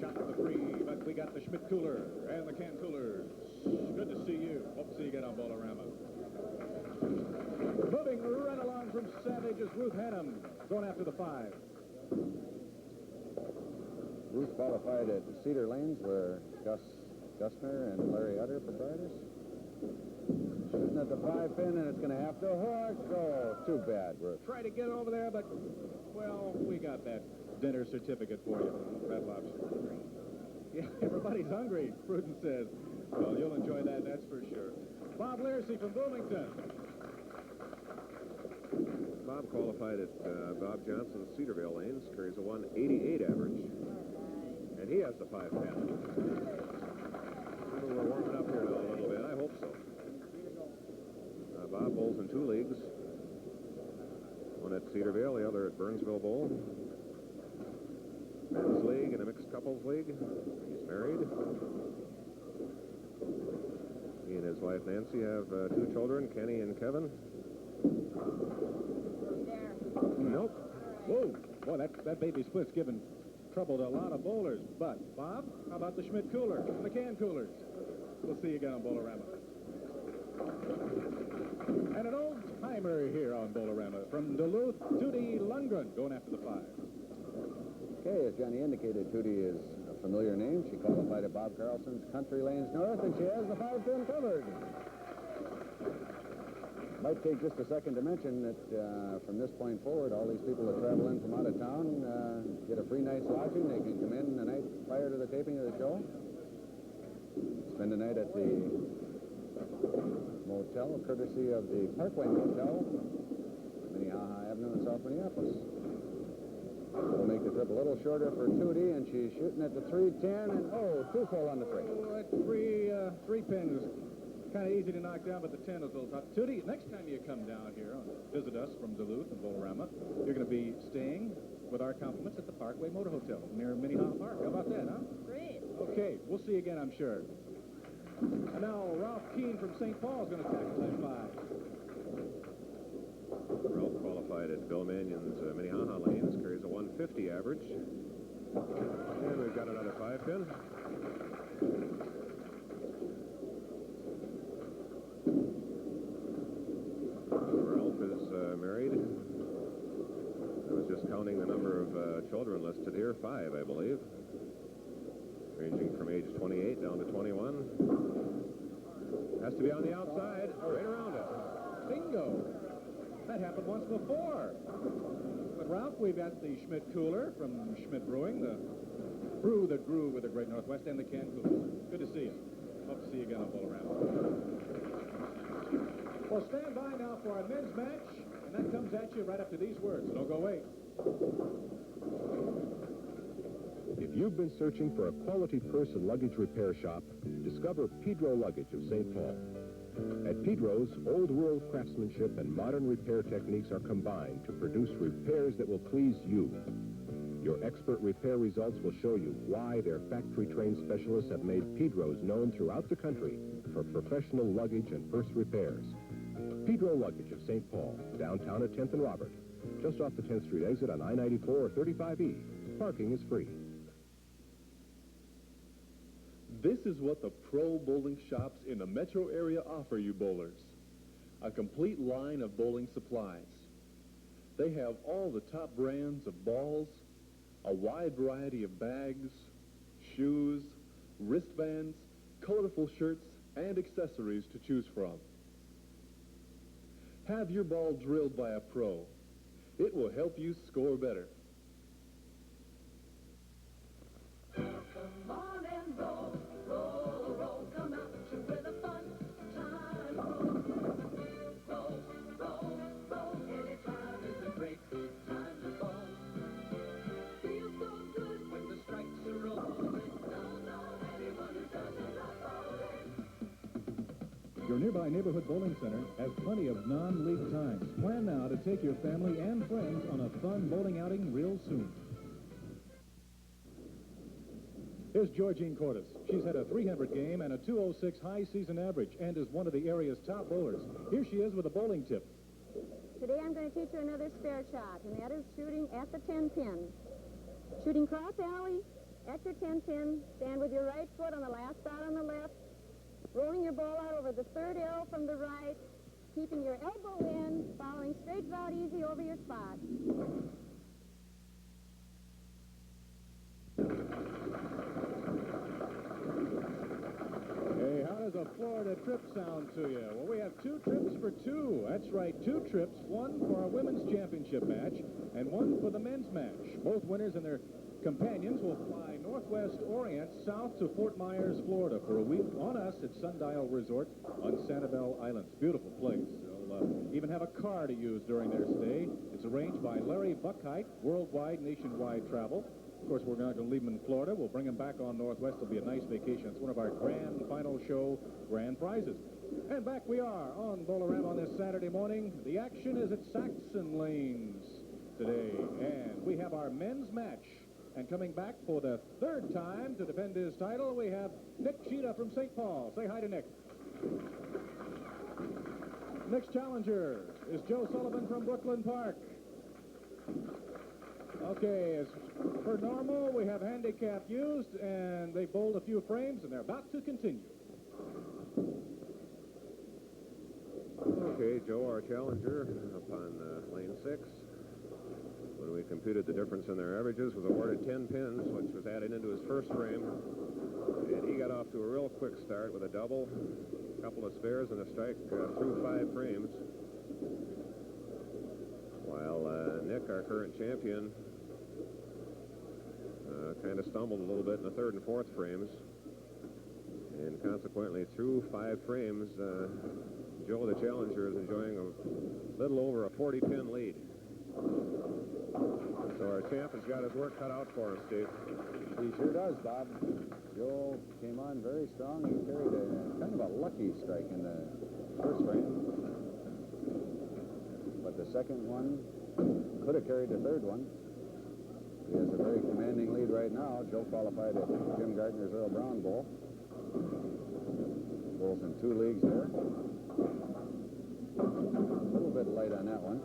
Shot to the 3, but we got the Schmidt cooler and the can coolers. Good to see you. Hope to see you again on Bowlarama. Moving right along from Savage is Ruth Hannum, going after the 5. Ruth qualified at Cedar Lanes, where Gus Gustner and Larry Utter proprietors. Shooting at the 5-pin, and it's going to have to hook. Oh, too bad, Ruth. Try to get over there, but, well, we got that dinner certificate for you from Red Lobster. Yeah, everybody's hungry, Prudence says. Well, you'll enjoy that, that's for sure. Bob Learsey from Bloomington. Bob qualified at Bob Johnson's Cedarville Lanes. Carries a 188 average. And he has the 5-pin. We're warming up here now a little bit. I hope so. Bob bowls in 2 leagues. One at Cedarville, the other at Burnsville Bowl. Men's league and a mixed couple. Couples League. He's married. He and his wife Nancy have 2 children, Kenny and Kevin. Nope. Whoa. Boy, that baby split's given trouble to a lot of bowlers. But, Bob, how about the Schmidt cooler, the can coolers? We'll see you again on Bowlarama. And an old-timer here on Bowlarama from Duluth, Tootie Lundgren, going after the 5. Okay, as Johnny indicated, Tootie is a familiar name. She qualified at Bob Carlson's Country Lanes North, and she has the 5-pin covered. Might take just a second to mention that from this point forward, all these people that travel in from out of town get a free night's lodging. They can come in the night prior to the taping of the show, spend the night at the motel, courtesy of the Parkway Motel, Minnehaha Avenue in South Minneapolis. We'll make the trip a little shorter for Tootie, and she's shooting at the 310, and 2 full on the 3. Oh, that 3 pin is kind of easy to knock down, but the 10 is a little tough. Tootie, next time you come down here, visit us from Duluth and Bowlarama, you're going to be staying with our compliments at the Parkway Motor Hotel near Minnehaha Park. How about that, huh? Great. Okay, we'll see you again, I'm sure. And now Ralph Keene from St. Paul is going to tackle that 5. Ralph qualified at Bill Mannion's Minnehaha Lanes, carries a 150 average. And we've got another 5-pin. Ralph is married. I was just counting the number of children listed here, 5, I believe, ranging from age 28 down to 21. Has to be on the outside, right around it. Bingo! That happened once before. But Ralph, we've got the Schmidt cooler from Schmidt Brewing, the brew that grew with the Great Northwest, and the can coolers. Good to see you. Hope to see you again on Bowlarama. Well, stand by now for our men's match, and that comes at you right after these words. So don't go away. If you've been searching for a quality purse and luggage repair shop, discover Pedro Luggage of St. Paul. At Pedro's, old-world craftsmanship and modern repair techniques are combined to produce repairs that will please you. Your expert repair results will show you why their factory-trained specialists have made Pedro's known throughout the country for professional luggage and purse repairs. Pedro Luggage of St. Paul, downtown at 10th and Robert, just off the 10th Street exit on I-94 or 35E. Parking is free. This is what the pro bowling shops in the metro area offer you bowlers. A complete line of bowling supplies. They have all the top brands of balls, a wide variety of bags, shoes, wristbands, colorful shirts, and accessories to choose from. Have your ball drilled by a pro. It will help you score better. Come on and roll, roll, roll, come out with a fun time. Roll, roll, roll, anytime is a great time to bowl. Feels so good when the strikes are rolling. Don't know anyone who doesn't love bowling. Your nearby neighborhood bowling center has plenty of non-league times. Plan now to take your family and friends on a fun bowling outing real soon. Here's Georgine Cordes. She's had a 300 game and a 206 high season average and is one of the area's top bowlers. Here she is with a bowling tip. Today I'm going to teach you another spare shot, and that is shooting at the 10-pin. Shooting cross alley at your 10-pin, stand with your right foot on the last dot on the left, rolling your ball out over the third L from the right, keeping your elbow in, following straight out easy over your spot. Hey, how does a Florida trip sound to you? Well, we have 2 trips for 2. That's right, 2 trips, one for our women's championship match and one for the men's match. Both winners and their companions will fly Northwest Orient south to Fort Myers, Florida for a week on us at Sundial Resort on Sanibel Island. Beautiful place. They'll even have a car to use during their stay. It's arranged by Larry Buckheit, Worldwide Nationwide Travel. Of course, we're not going to leave them in Florida. We'll bring them back on Northwest. It'll be a nice vacation. It's one of our grand final show grand prizes. And back we are on Bowlarama on this Saturday morning. The action is at Saxon Lanes today. And we have our men's match And coming back for the third time to defend his title, we have Nick Cheetah from St. Paul. Say hi to Nick. Next challenger is Joe Sullivan from Brooklyn Park. Okay, as per normal, we have handicap used, and they bowled a few frames, and they're about to continue. Okay, Joe, our challenger, up on lane 6. When we computed the difference in their averages, was awarded 10 pins, which was added into his first frame. And he got off to a real quick start with a double, a couple of spares, and a strike through 5 frames. While Nick, our current champion, kind of stumbled a little bit in the 3rd and 4th frames. And consequently, through 5 frames, Joe, the challenger, is enjoying a little over a 40-pin lead. So our champ has got his work cut out for him, Steve. He sure does, Bob. Joe came on very strong. He carried a kind of a lucky strike in the first frame. But the second one could have carried the third one. He has a very commanding lead right now. Joe qualified at Jim Gardner's Earl Brown Bowl. Bowls in 2 leagues there. A little bit light on that one.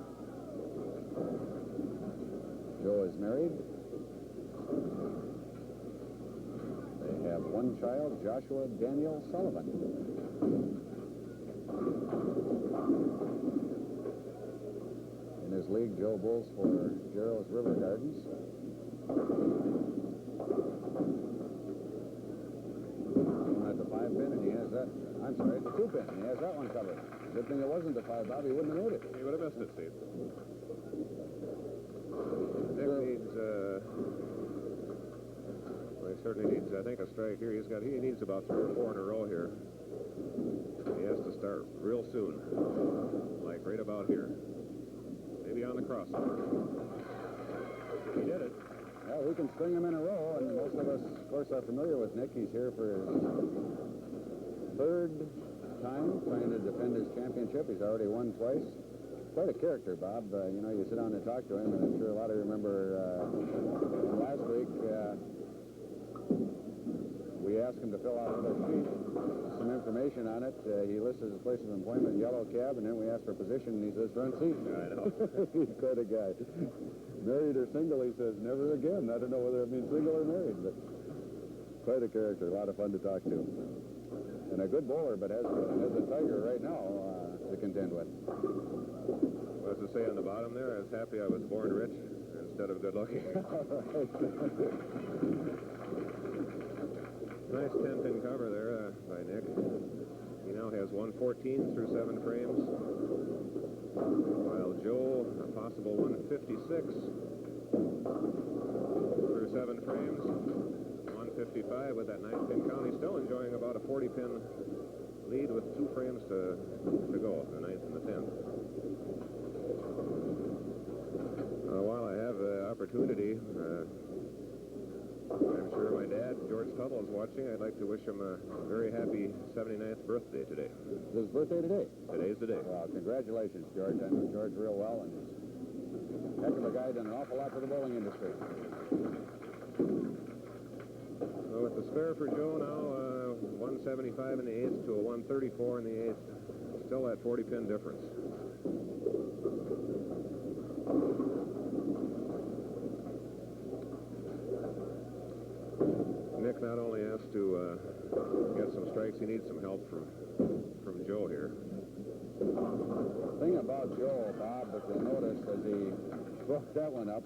Joe is married. They have 1 child, Joshua Daniel Sullivan. In his league, Joe bowls for Gerald's River Gardens. One at the 5-pin, and he has that. I'm sorry, the 2-pin. He has that one covered. Good thing it wasn't the 5, Bob. He wouldn't have made it. He would have missed it, Steve. Nick needs, well, he certainly needs, I think, a strike here. He needs about 3 or 4 in a row here. He has to start real soon, like right about here. Maybe on the crossover. He did it. Well, we can string him in a row, and most of us, of course, are familiar with Nick. He's here for his 3rd time trying to defend his championship. He's already won twice. Quite a character, Bob. You know, you sit down and talk to him, and I'm sure a lot of you remember last week we asked him to fill out a little sheet, some information on it. He lists his place of employment, yellow cab, and then we asked for position, and he says front seat. I know. He's quite a guy. Married or single, he says, never again. I don't know whether it means single or married, but quite a character. A lot of fun to talk to. And a good bowler, but has a tiger right now to contend with. What does it say on the bottom there? I was happy I was born rich instead of good-looking. Nice 10-pin cover there by Nick. He now has 114 through 7 frames, while Joe, a possible 156 through 7 frames, 155 with that 9-pin count. He's still enjoying about a 40-pin lead with 2 frames to go, the 9th and the 10th. While I have the opportunity, I'm sure my dad, George Tuttle, is watching. I'd like to wish him a very happy 79th birthday today. Is his birthday today? Today's the day. Well, congratulations, George. I know George real well, and he's a heck of a guy, done an awful lot for the bowling industry. So with the spare for Joe now, 175 in the 8th to a 134 in the 8th. Still that 40-pin difference. Nick not only has to get some strikes, he needs some help from Joe here. The thing about Joe, Bob, if you'll notice, as he broke that one up,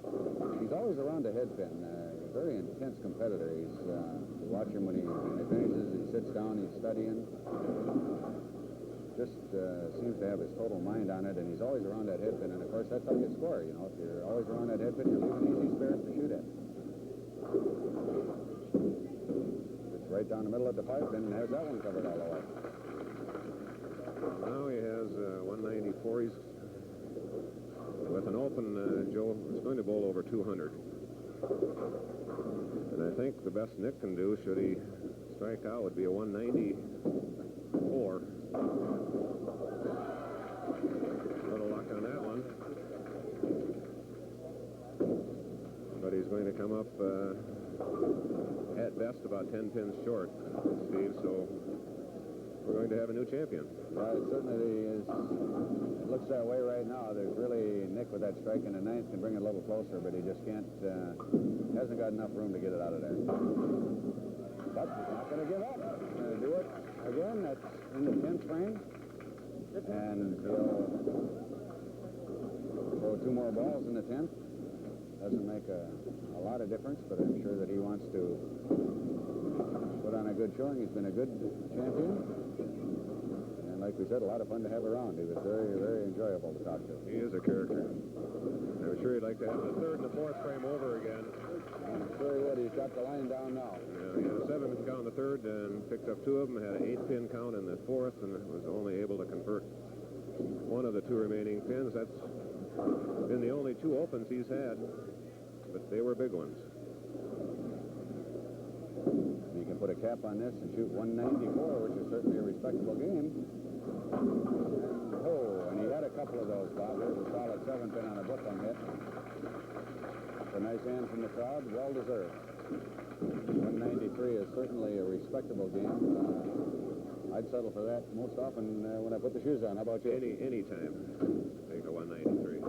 he's always around the head pin. Very intense competitor. He's you watch him when he finishes, he sits down, he's studying. Just seems to have his total mind on it, and he's always around that head pin. And of course, that's how you score. You know, if you're always around that head pin, you're leaving easy spares to shoot at. Right down the middle of the 5-pin and has that one covered all the way. Now he has 194. He's with an open, Joe is going to bowl over 200. And I think the best Nick can do, should he strike out, would be a 194. Little luck on that one. But he's going to to come up at best about 10 pins short, Steve, so we're going to have a new champion. Yeah, it certainly is. It looks that way right now. There's really Nick with that strike in the ninth can bring it a little closer, but he just can't, hasn't got enough room to get it out of there. But he's not going to give up. He's going to do it again. That's in the 10th frame. And he'll throw 2 more balls in the 10th. Doesn't make a lot of difference, but I'm sure that he wants to put on a good showing. He's been a good champion. And like we said, a lot of fun to have around. He was very, very enjoyable to talk to. He is a character. I'm sure he'd like to have the 3rd and the 4th frame over again. I'm sure he would. He's got the line down now. Yeah, he had a 7-pin count in the 3rd and picked up 2 of them, had an 8-pin count in the 4th, and was only able to convert 1 of the 2 remaining pins. That's been the only 2 opens he's had, but they were big ones. You can put a cap on this and shoot 194, which is certainly a respectable game. And he had a couple of those, Bob. There's a solid 7-pin on a Brooklyn hit. It's a nice hand from the crowd, well deserved. 193 is certainly a respectable game. I'd settle for that most often when I put the shoes on. How about you? Any time. Take a 193.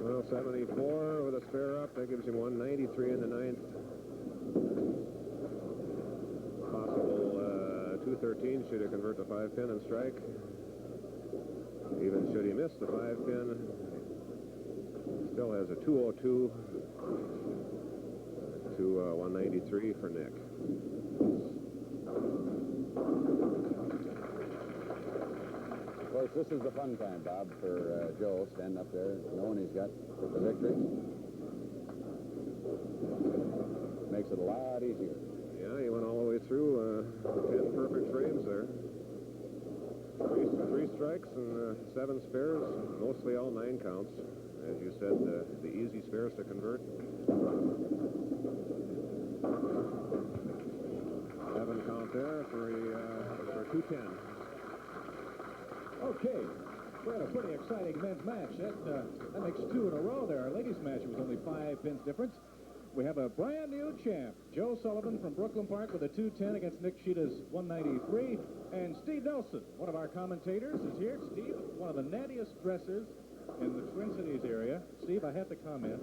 Well, 74 with a spare up. That gives him 193 in the 9th. Possible 213 should he convert the 5-pin and strike. Even should he miss the 5-pin, still has a 202 to 193 for Nick. Of course, this is the fun time, Bob, for Joe, standing up there, knowing he's got the victory. Makes it a lot easier. Yeah, he went all the way through 10 perfect frames there. 3 strikes and 7 spares, mostly all 9 counts. As you said, the easy spares to convert. 7 count there for 210. Okay. Well, a pretty exciting men's match. That makes 2 in a row there. Our ladies' match was only 5 pins difference. We have a brand new champ, Joe Sullivan from Brooklyn Park with a 210 against Nick Sheeta's 193. And Steve Nelson, one of our commentators, is here. Steve, one of the nattiest dressers in the Twin Cities area. Steve, I have to comment.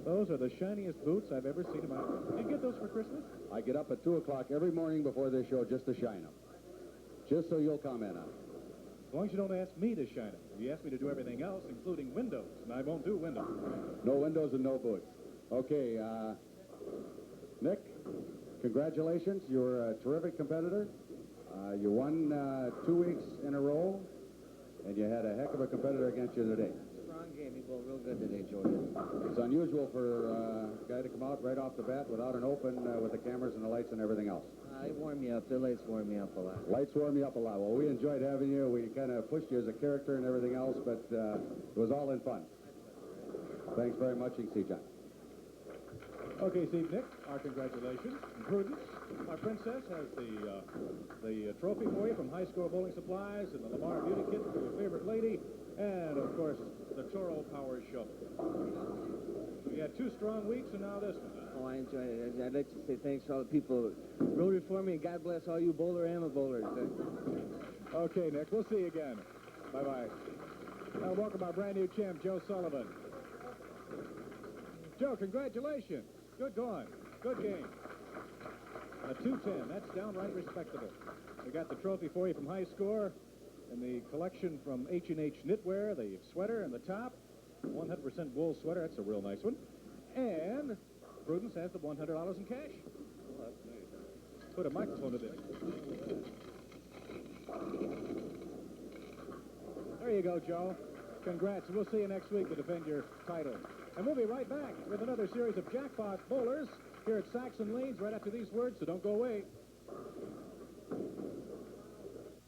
Those are the shiniest boots I've ever seen in my life. Did you get those for Christmas? I get up at 2 o'clock every morning before this show just to shine them. Just so you'll comment on it. As long as you don't ask me to shine them. You ask me to do everything else, including windows, and I won't do windows. No windows and no boots. Okay, Nick, congratulations. You're a terrific competitor. You won 2 weeks in a row, and you had a heck of a competitor against you today. Strong game. He bowled real good today, Jordan. It's unusual for a guy to come out right off the bat without an open with the cameras and the lights and everything else. It warmed me up. The lights warmed me up a lot. Lights warmed me up a lot. Well, we enjoyed having you. We kind of pushed you as a character and everything else, but it was all in fun. Thanks very much. You can see John. Okay, Steve, Nick, our congratulations. And Prudence, our princess, has the trophy for you from High Score Bowling Supplies and the Lamar Beauty Kit for your favorite lady, and, of course, the Toro Power Shovel. You had 2 strong weeks, and now this one. Oh, I enjoyed it. I'd like to say thanks to all the people who voted for me, and God bless all you Bowlarama bowlers. Okay, Nick, we'll see you again. Bye-bye. Now, welcome our brand new champ, Joe Sullivan. Joe, congratulations. Good going. Good game. A 210. That's downright respectable. We got the trophy for you from High Score and the collection from H&H Knitwear, the sweater and the top. 100% wool sweater. That's a real nice one. And Prudence has the $100 in cash. Oh, that's nice. Put a microphone to this. There you go, Joe. Congrats. We'll see you next week to defend your title. And we'll be right back with another series of Jackpot Bowlers here at Saxon Lanes right after these words, so don't go away.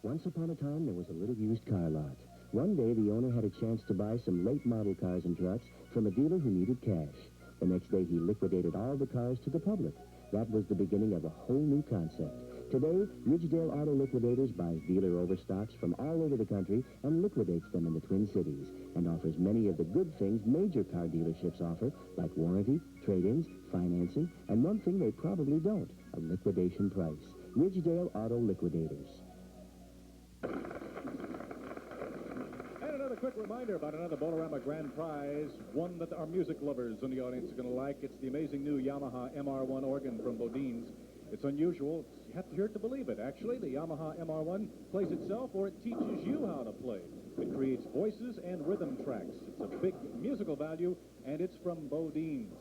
Once upon a time, there was a little used car lot. One day, the owner had a chance to buy some late model cars and trucks from a dealer who needed cash. The next day, he liquidated all the cars to the public. That was the beginning of a whole new concept. Today, Ridgedale Auto Liquidators buys dealer overstocks from all over the country and liquidates them in the Twin Cities and offers many of the good things major car dealerships offer, like warranty, trade-ins, financing, and one thing they probably don't, a liquidation price. Ridgedale Auto Liquidators. And another quick reminder about another Bowlarama Grand Prize, one that our music lovers in the audience are going to like. It's the amazing new Yamaha MR1 organ from Bodine's. It's unusual. You have to hear it to believe it. Actually, the Yamaha MR1 plays itself, or it teaches you how to play. It creates voices and rhythm tracks. It's a big musical value, and it's from Bodine's.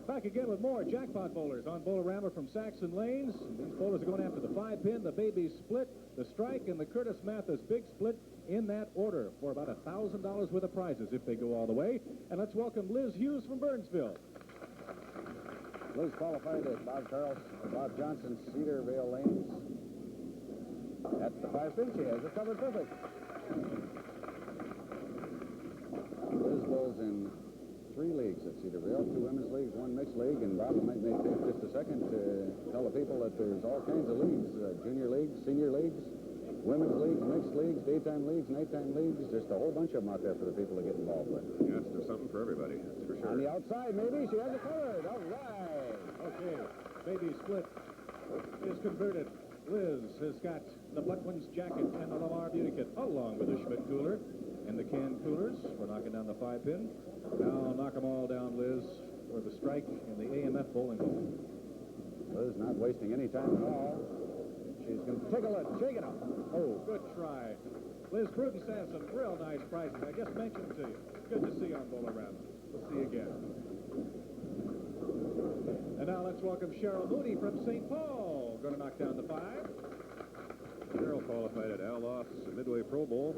Back again with more jackpot bowlers on Bowlarama from Saxon Lanes. These bowlers are going after the 5-pin, the baby split, the strike, and the Curtis Mathis big split in that order for about $1,000 worth of prizes if they go all the way. And let's welcome Liz Hughes from Burnsville. Liz qualified at Bob Johnson's Cedarvale Lanes. At the 5-pin, she has it covered perfect. Liz bowls in 3 leagues at Cedarvale, 2 women's leagues, 1 mixed league, and Bob might make just a second to tell the people that there's all kinds of leagues, junior leagues, senior leagues, women's leagues, mixed leagues, daytime leagues, nighttime leagues, just a whole bunch of them out there for the people to get involved with. Yes, there's something for everybody, that's for sure. On the outside, maybe, she has it covered. All right. Okay, baby split is converted. Liz has got the Buckwins jacket and the Lamar Beauty kit, along with the Schmidt cooler and the can coolers for knocking down the 5-pin. Now knock them all down, Liz, for the strike and the AMF bowling ball. Liz not wasting any time at all. She's going to take a look. Shake it up. Oh, good try. Liz Prudence has some real nice prizes. I just mentioned to you. Good to see you on Bowlarama. We'll see you again. And now let's welcome Cheryl Mooney from St. Paul. Going to knock down the 5. Cheryl qualified at Al Loft's Midway Pro Bowl.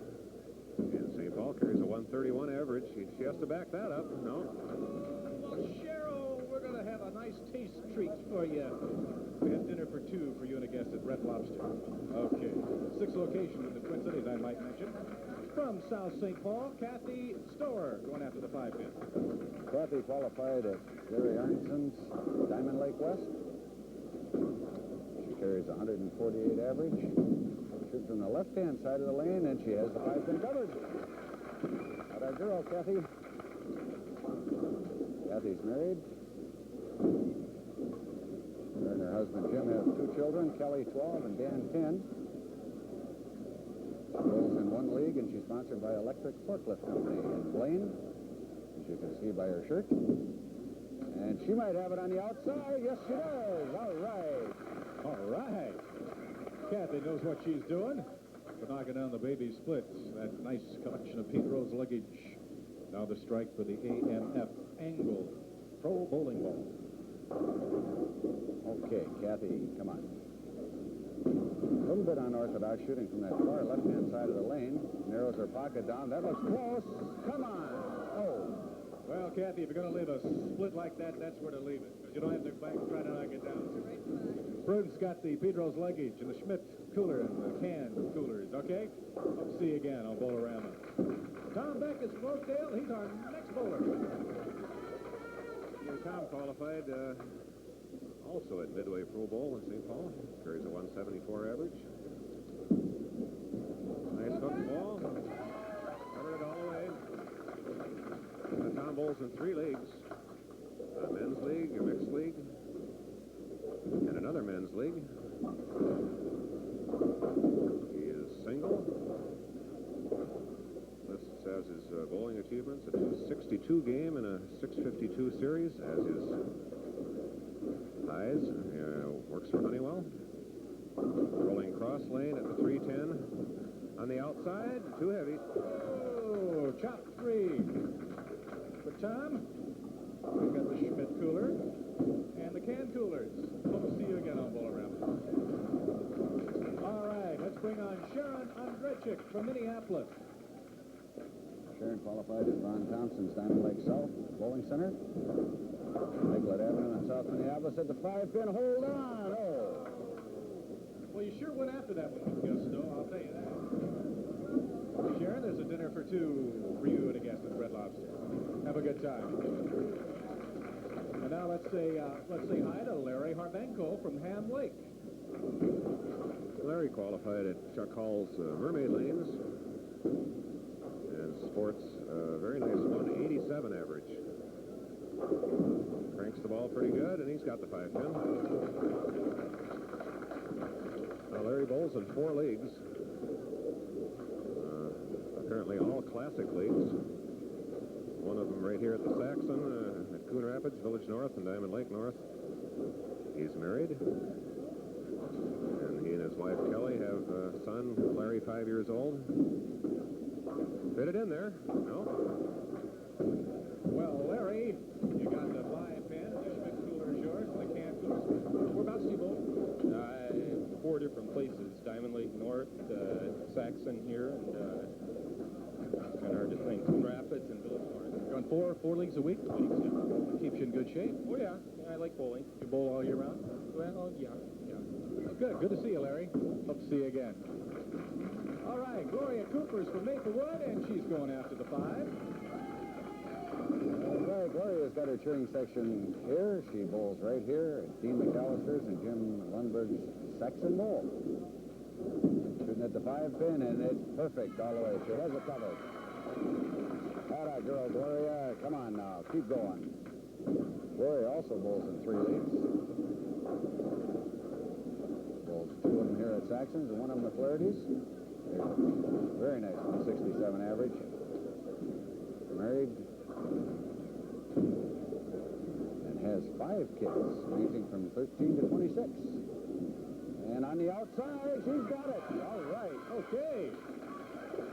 And St. Paul carries a 131 average. She has to back that up. No. Well, Cheryl, we're going to have a nice taste treat for you. We have dinner for 2 for you and a guest at Red Lobster. Okay. 6 locations in the Twin Cities, I might mention. From South St. Paul, Kathy Stower going after the 5-pin. Kathy qualified at Gary Arnson's Diamond Lake West. She carries 148 average. Shoots from the left-hand side of the lane, and she has the 5-pin covered. Not our girl, Kathy. Kathy's married. Her and her husband, Jim, have 2 children, Kelly, 12, and Dan, 10. She rolls in 1 league, and she's sponsored by Electric Forklift Company in Blaine, as you can see by her shirt. And she might have it on the outside. Yes, she does. All right. All right. Kathy knows what she's doing. For knocking down the baby splits. That nice collection of Pete Rose luggage. Now the strike for the AMF Angle Pro Bowling Ball. Okay, Kathy, come on. A little bit unorthodox shooting from that far left-hand side of the lane. Narrows her pocket down. That looks close. Come on. Oh. Well, Kathy, if you're going to leave a split like that, that's where to leave it. Because you don't have to back and try to knock it down. Prudence got the Pedro's luggage and the Schmidt cooler and the can coolers, okay? Hope to see you again on Bowlarama. Tom Beck is from Oakdale. He's our next bowler. Tom qualified also at Midway Pro Bowl in St. Paul. Carries a 174 average. Nice hook ball. Covered it all the way. Tom bowls in 3 leagues. A men's league, a mixed league, and another men's league. He is single. Lists as his bowling achievements a 262 game and a 652 series as his highs. Works for Honeywell. Rolling cross lane at the 310. On the outside, too heavy. Oh, chop 3. For Tom, we've got the Schmidt cooler and the can coolers. Hope to see you again on Bowlarama. All right, let's bring on Sharon Andrechik from Minneapolis. Sharon qualified at Ron Thompson's Diamond Lake South Bowling Center. Nicollet Avenue in South Minneapolis at the 5-pin. Hold on. Oh. Well, you sure went after that one, Gusto. I'll tell you that. Sharon, there's a dinner for 2 for you and a guest at Red Lobster. Have a good time. And now let's say hi to Larry Harbenko from Ham Lake. Larry qualified at Chuck Hall's Mermaid Lanes and sports a very nice 187 average. Cranks the ball pretty good, and he's got the 5-pin. Now, Larry bowls in 4 leagues. Apparently all classic leagues. One of them right here at the Saxon, at Coon Rapids, Village North, and Diamond Lake North. He's married. And he and his wife, Kelly, have a son, Larry, 5 years old. Fit it in there. No? Well, Larry, you got the 5-pin. The Schmidt cooler is yours, and the Canton. Whereabouts do you bowl? 4 different places. Diamond Lake North, Saxon here, and kind of hard to think. Coon Rapids and Village North. You're on 4 leagues a week? Leagues, yeah. Keeps you in good shape. Oh, yeah. I like bowling. You bowl all year round? Well, yeah. Good. Good to see you, Larry. Hope to see you again. All right, Gloria Cooper's from Maplewood, and she's going after the 5. All right, Gloria's got her cheering section here. She bowls right here at Dean McAllister's and Jim Lundberg's Saxon Bowl. Shooting at the 5-pin, and it's perfect all the way. She has it covered. Atta girl, Gloria. Come on now. Keep going. Gloria also bowls in 3 leagues. Bowls 2 of them here at Saxon's and 1 of them at Flaherty's. Very nice, 167 average. Married. And has 5 kids, ranging from 13 to 26. And on the outside, she's got it. All right. Okay.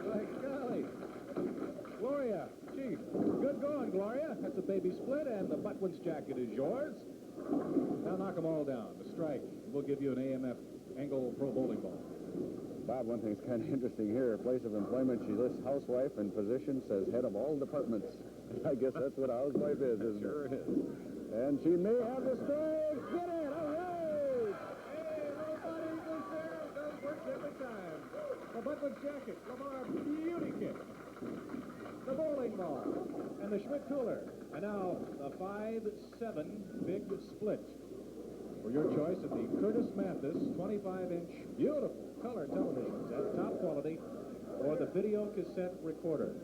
By golly. Gloria, gee, good going, Gloria. That's a baby split, and the Buttwin's jacket is yours. Now knock them all down. The strike. We'll give you an AMF Angle Pro Bowling Ball. Bob, one thing's kind of interesting here. Her place of employment, she lists housewife, and position says head of all departments. I guess that's what a housewife is, isn't it? Sure is. And she may have the strike. Get it! All right! Hey, nobody goes there. It does work every time. The Buttwin's jacket, Lamar Beauty Kit, the bowling ball, and the Schmidt cooler. And now the 5-7 big split. For your choice of the Curtis Mathis 25-inch beautiful color televisions at top quality or the video cassette recorder.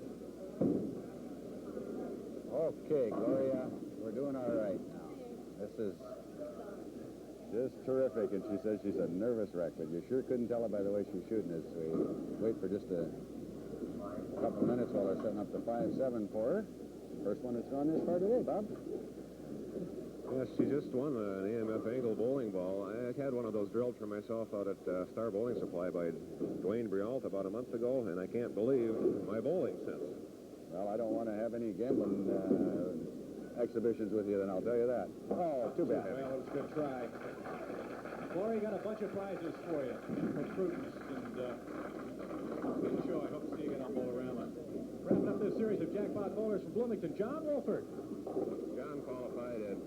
Okay, Gloria, we're doing all right now. This is just terrific, and she says she's a nervous wreck, but you sure couldn't tell her by the way she's shooting as we wait for just a couple minutes while they're setting up the 5-7 for her. First one that's gone this far today, Bob. Yes, she just won an AMF Angle bowling ball. I had one of those drilled for myself out at Star Bowling Supply by Dwayne Brialt about a month ago, and I can't believe my bowling since. Well, I don't want to have any gambling exhibitions with you, then I'll tell you that. Oh, too bad. Well, it was a good try. Gloria got a bunch of prizes for you for Prudence, and good show. I hope to see you again on Bowlarama. Wrapping up this series of jackpot bowlers from Bloomington, John Wolford. John qualified at